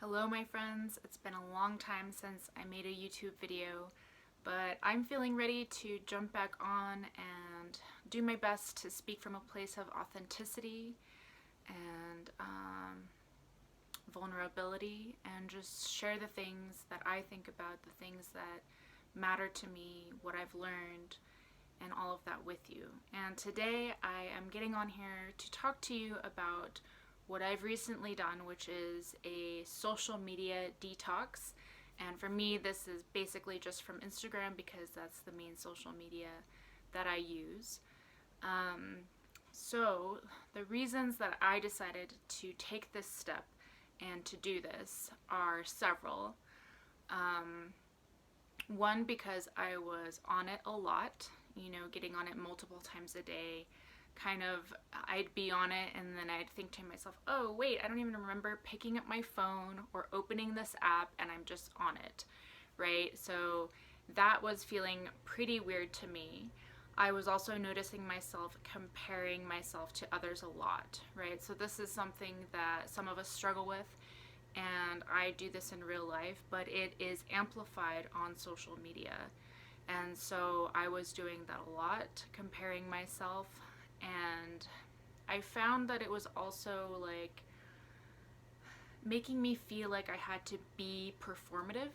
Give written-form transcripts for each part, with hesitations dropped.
Hello my friends, it's been a long time since I made a YouTube video, but I'm feeling ready to jump back on and do my best to speak from a place of authenticity and vulnerability and just share the things that I think about, the things that matter to me, what I've learned, and all of that with you. And today I am getting on here to talk to you about what I've recently done, which is a social media detox. And for me, this is basically just from Instagram because that's the main social media that I use. So the reasons that I decided to take this step and to do this are several. One, because I was on it a lot, getting on it multiple times a day. I'd be on it and then I'd think to myself, oh wait, I don't even remember picking up my phone or opening this app and I'm just on it, right? So that was feeling pretty weird to me. I was also noticing myself comparing myself to others a lot, right? So this is something that some of us struggle with, and I do this in real life, but it is amplified on social media. And so I was doing that a lot, comparing myself. And I found that it was also like making me feel like I had to be performative,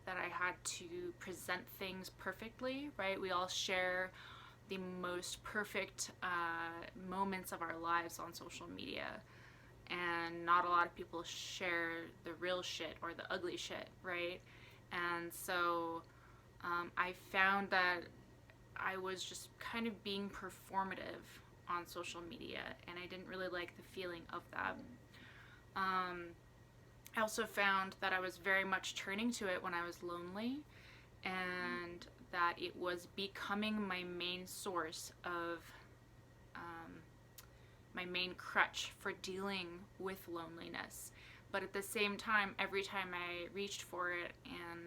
that I had to present things perfectly, right? We all share the most perfect moments of our lives on social media, and not a lot of people share the real shit or the ugly shit, right? And so I found that I was just kind of being performative on social media, and I didn't really like the feeling of that. I also found that I was very much turning to it when I was lonely, and that it was becoming my main source of my main crutch for dealing with loneliness. But at the same time, every time I reached for it and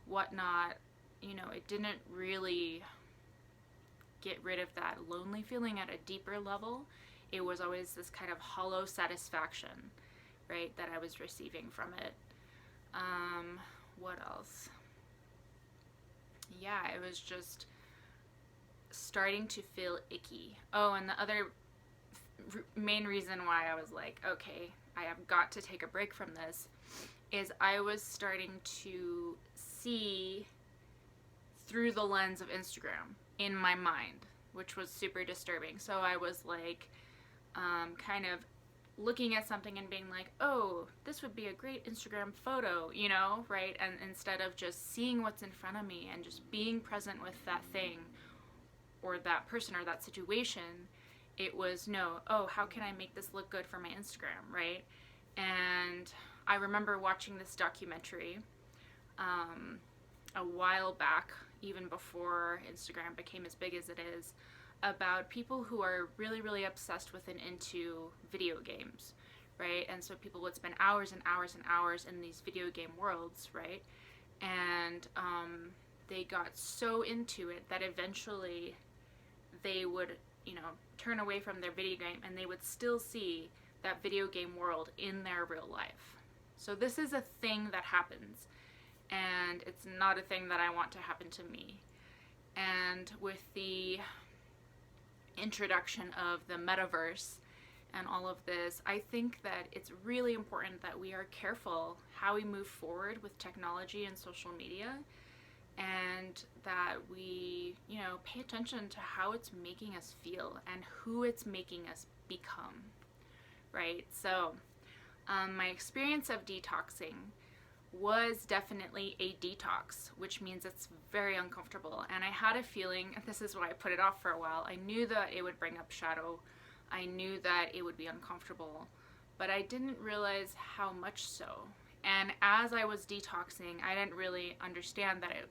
whatnot, it didn't really get rid of that lonely feeling at a deeper level. It was always this kind of hollow satisfaction, right, that I was receiving from it. What else? Yeah, it was just starting to feel icky. Oh, and the other main reason why I was like, okay, I have got to take a break from this, is I was starting to see through the lens of Instagram in my mind, which was super disturbing. So I was like, kind of looking at something and being like, oh, this would be a great Instagram photo, right? And instead of just seeing what's in front of me and just being present with that thing or that person or that situation, it was, no, oh, how can I make this look good for my Instagram, right? And I remember watching this documentary a while back, even before Instagram became as big as it is, about people who are really, really obsessed with and into video games, right? And so people would spend hours and hours and hours in these video game worlds, right? And they got so into it that eventually they would, turn away from their video game and they would still see that video game world in their real life. So this is a thing that happens, and it's not a thing that I want to happen to me. And with the introduction of the metaverse and all of this, I think that it's really important that we are careful how we move forward with technology and social media, and that we, pay attention to how it's making us feel and who it's making us become, right? So my experience of detoxing was definitely a detox, which means it's very uncomfortable. And I had a feeling, and this is why I put it off for a while, I knew that it would bring up shadow. I knew that it would be uncomfortable, but I didn't realize how much so. And as I was detoxing, I didn't really understand that it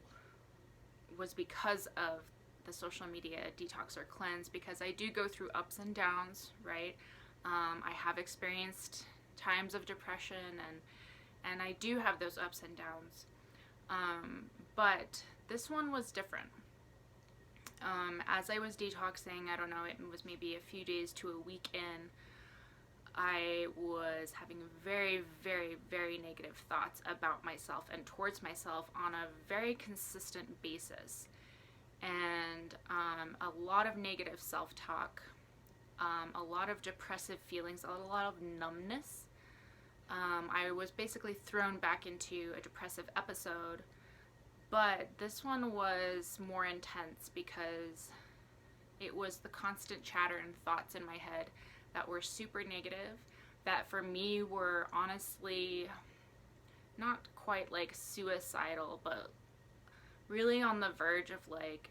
was because of the social media detox or cleanse, because I do go through ups and downs, right? I have experienced times of depression, and I do have those ups and downs. But this one was different. As I was detoxing, I don't know, it was maybe a few days to a week in, I was having very, very, very negative thoughts about myself and towards myself on a very consistent basis. And a lot of negative self-talk, a lot of depressive feelings, a lot of numbness. I was basically thrown back into a depressive episode, but this one was more intense because it was the constant chatter and thoughts in my head that were super negative, that for me were honestly not quite like suicidal, but really on the verge of like,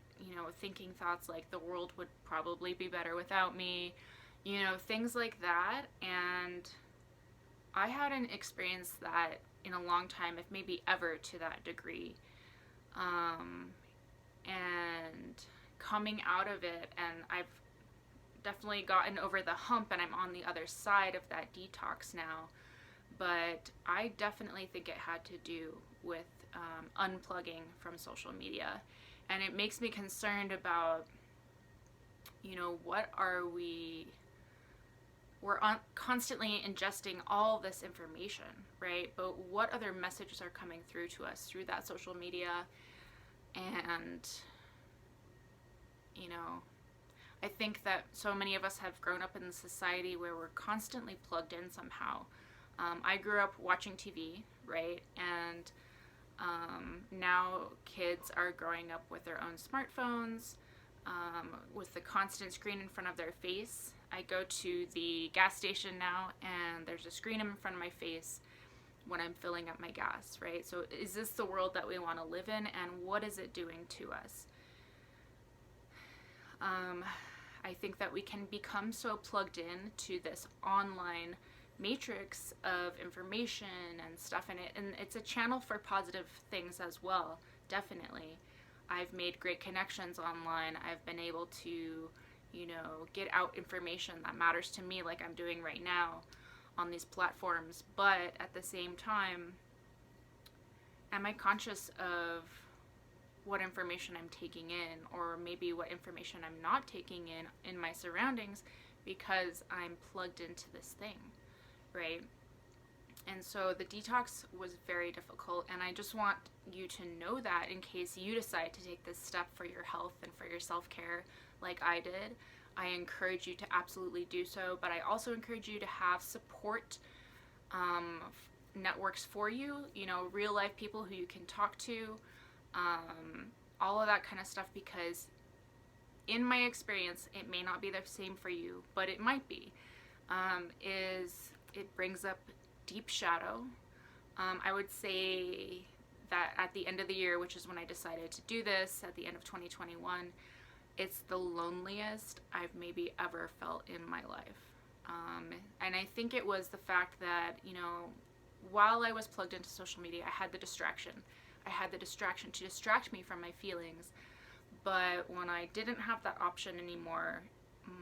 thinking thoughts like the world would probably be better without me, things like that. And I hadn't experienced that in a long time, if maybe ever to that degree. And coming out of it, and I've definitely gotten over the hump and I'm on the other side of that detox now, but I definitely think it had to do with unplugging from social media. And it makes me concerned about, what are we're constantly ingesting all this information, right? But what other messages are coming through to us through that social media? And, I think that so many of us have grown up in a society where we're constantly plugged in somehow. I grew up watching TV, right? And now kids are growing up with their own smartphones, with the constant screen in front of their face. I go to the gas station now and there's a screen in front of my face when I'm filling up my gas, right? So is this the world that we want to live in, and what is it doing to us? I think that we can become so plugged in to this online matrix of information and stuff in it, and it's a channel for positive things as well, definitely. I've made great connections online. I've been able to, get out information that matters to me, like I'm doing right now on these platforms. But at the same time, am I conscious of what information I'm taking in, or maybe what information I'm not taking in my surroundings, because I'm plugged into this thing, right? And so the detox was very difficult, and I just want you to know that in case you decide to take this step for your health and for your self-care like I did. I encourage you to absolutely do so, but I also encourage you to have support networks for you, real life people who you can talk to, all of that kind of stuff, because in my experience, it may not be the same for you, but it might be, it brings up deep shadow. I would say that at the end of the year, which is when I decided to do this, at the end of 2021, it's the loneliest I've maybe ever felt in my life. And I think it was the fact that, while I was plugged into social media, I had the distraction. I had the distraction to distract me from my feelings. But when I didn't have that option anymore,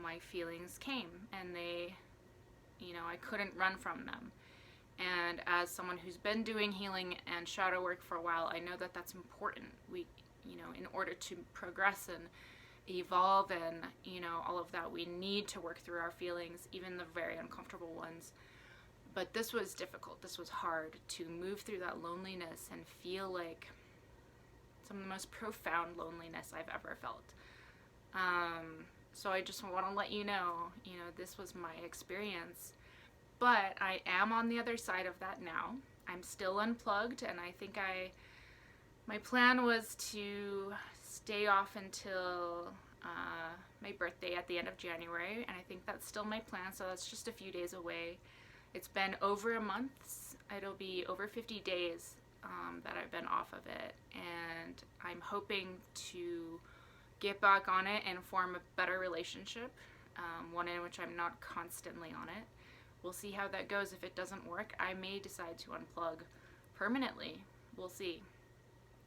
my feelings came, and they, I couldn't run from them. And as someone who's been doing healing and shadow work for a while, I know that that's important. We, in order to progress and evolve and, all of that, we need to work through our feelings, even the very uncomfortable ones. But this was difficult. This was hard to move through that loneliness and feel like some of the most profound loneliness I've ever felt. So I just want to let you know, this was my experience. But I am on the other side of that now. I'm still unplugged, and I think my plan was to stay off until my birthday at the end of January, and I think that's still my plan, so that's just a few days away. It's been over a month. It'll be over 50 days that I've been off of it, and I'm hoping to get back on it and form a better relationship, one in which I'm not constantly on it. We'll see how that goes. If it doesn't work, I may decide to unplug permanently. We'll see.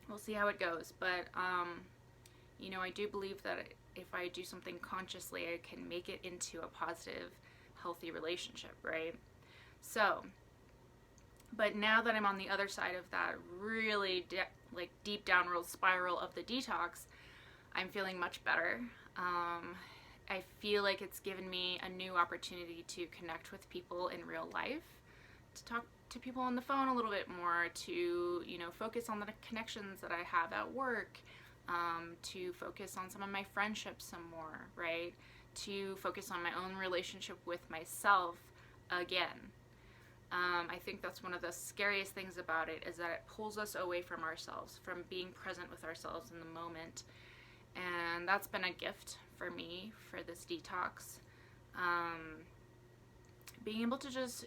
We'll see how it goes. But, I do believe that if I do something consciously, I can make it into a positive, healthy relationship, right? So, but now that I'm on the other side of that really deep downward spiral of the detox, I'm feeling much better. I feel like it's given me a new opportunity to connect with people in real life, to talk to people on the phone a little bit more, to, you know, focus on the connections that I have at work, to focus on some of my friendships some more, right? To focus on my own relationship with myself again. I think that's one of the scariest things about it, is that it pulls us away from ourselves, from being present with ourselves in the moment. And that's been a gift for me for this detox. Being able to just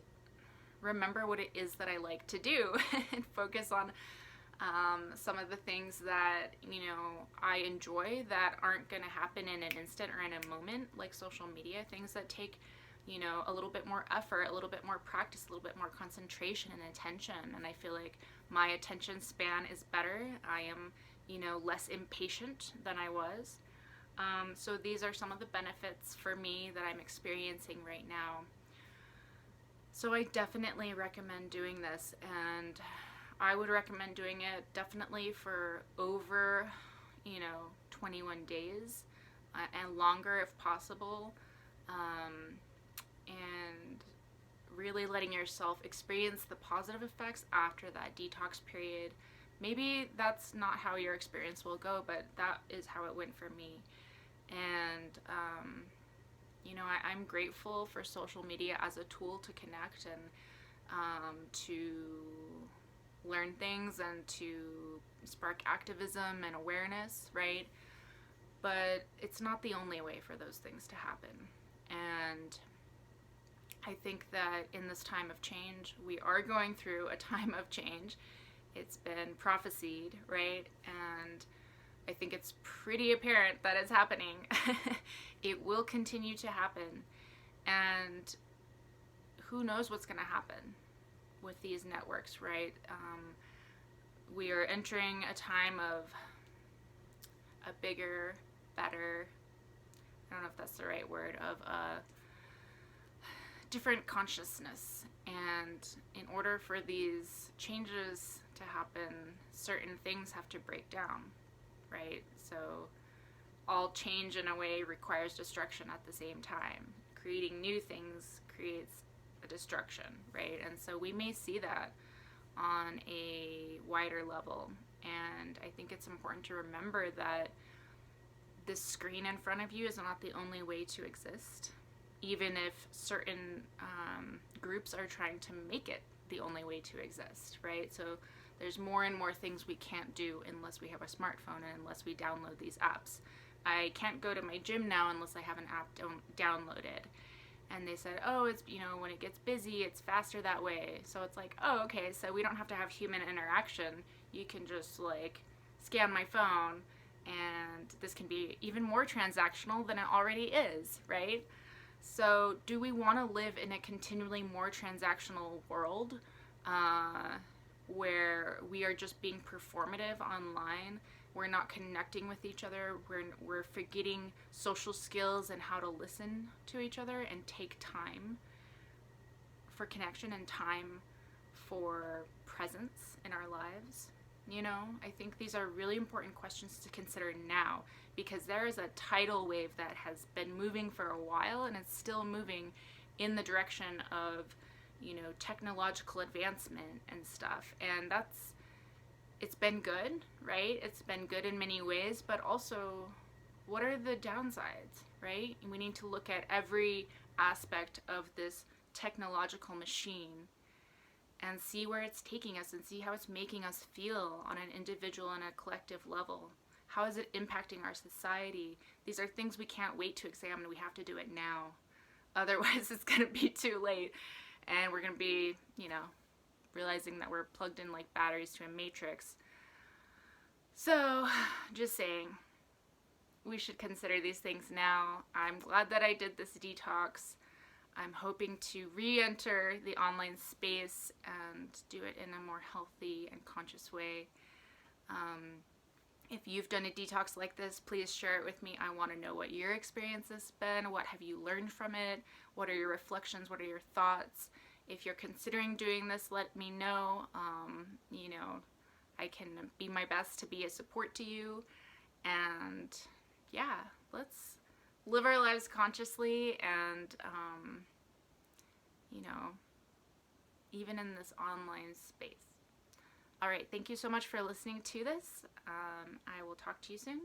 remember what it is that I like to do and focus on some of the things that, you know, I enjoy that aren't going to happen in an instant or in a moment, like social media, things that take, you know, a little bit more effort, a little bit more practice, a little bit more concentration and attention. And I feel like my attention span is better. I am, you know, less impatient than I was. So these are some of the benefits for me that I'm experiencing right now. So I definitely recommend doing this, and I would recommend doing it definitely for over, you know, 21 days and longer if possible. And really letting yourself experience the positive effects after that detox period. Maybe that's not how your experience will go, but that is how it went for me. And, you know, I'm grateful for social media as a tool to connect and to learn things and to spark activism and awareness, right? But it's not the only way for those things to happen. And I think that in this time of change, we are going through a time of change. It's been prophesied, right? And I think it's pretty apparent that it's happening. It will continue to happen. And who knows what's going to happen with these networks, right? We are entering a time of a bigger, better, I don't know if that's the right word, of a different consciousness. And in order for these changes to happen, certain things have to break down, right? So all change in a way requires destruction at the same time. Creating new things creates a destruction, right? And so we may see that on a wider level. And I think it's important to remember that this screen in front of you is not the only way to exist, even if certain groups are trying to make it the only way to exist, right? So there's more and more things we can't do unless we have a smartphone and unless we download these apps. I can't go to my gym now unless I have an app downloaded. And they said, oh, it's, you know, when it gets busy, it's faster that way. So it's like, oh, okay, so we don't have to have human interaction. You can just, like, scan my phone, and this can be even more transactional than it already is, right? So do we want to live in a continually more transactional world where we are just being performative online? We're not connecting with each other. We're forgetting social skills and how to listen to each other and take time for connection and time for presence in our lives. You know, I think these are really important questions to consider now, because there is a tidal wave that has been moving for a while, and it's still moving in the direction of, you know, technological advancement and stuff. And it's been good, right? It's been good in many ways, but also, what are the downsides, right? We need to look at every aspect of this technological machine and see where it's taking us and see how it's making us feel on an individual and a collective level. How is it impacting our society? These are things we can't wait to examine. We have to do it now. Otherwise, it's going to be too late. And we're going to be, you know, realizing that we're plugged in like batteries to a matrix. So, just saying, we should consider these things now. I'm glad that I did this detox. I'm hoping to re-enter the online space and do it in a more healthy and conscious way. If you've done a detox like this, please share it with me. I want to know what your experience has been. What have you learned from it? What are your reflections? What are your thoughts? If you're considering doing this, let me know. You know, I can be my best to be a support to you. And yeah, let's live our lives consciously and, you know, even in this online space. All right, thank you so much for listening to this. I will talk to you soon.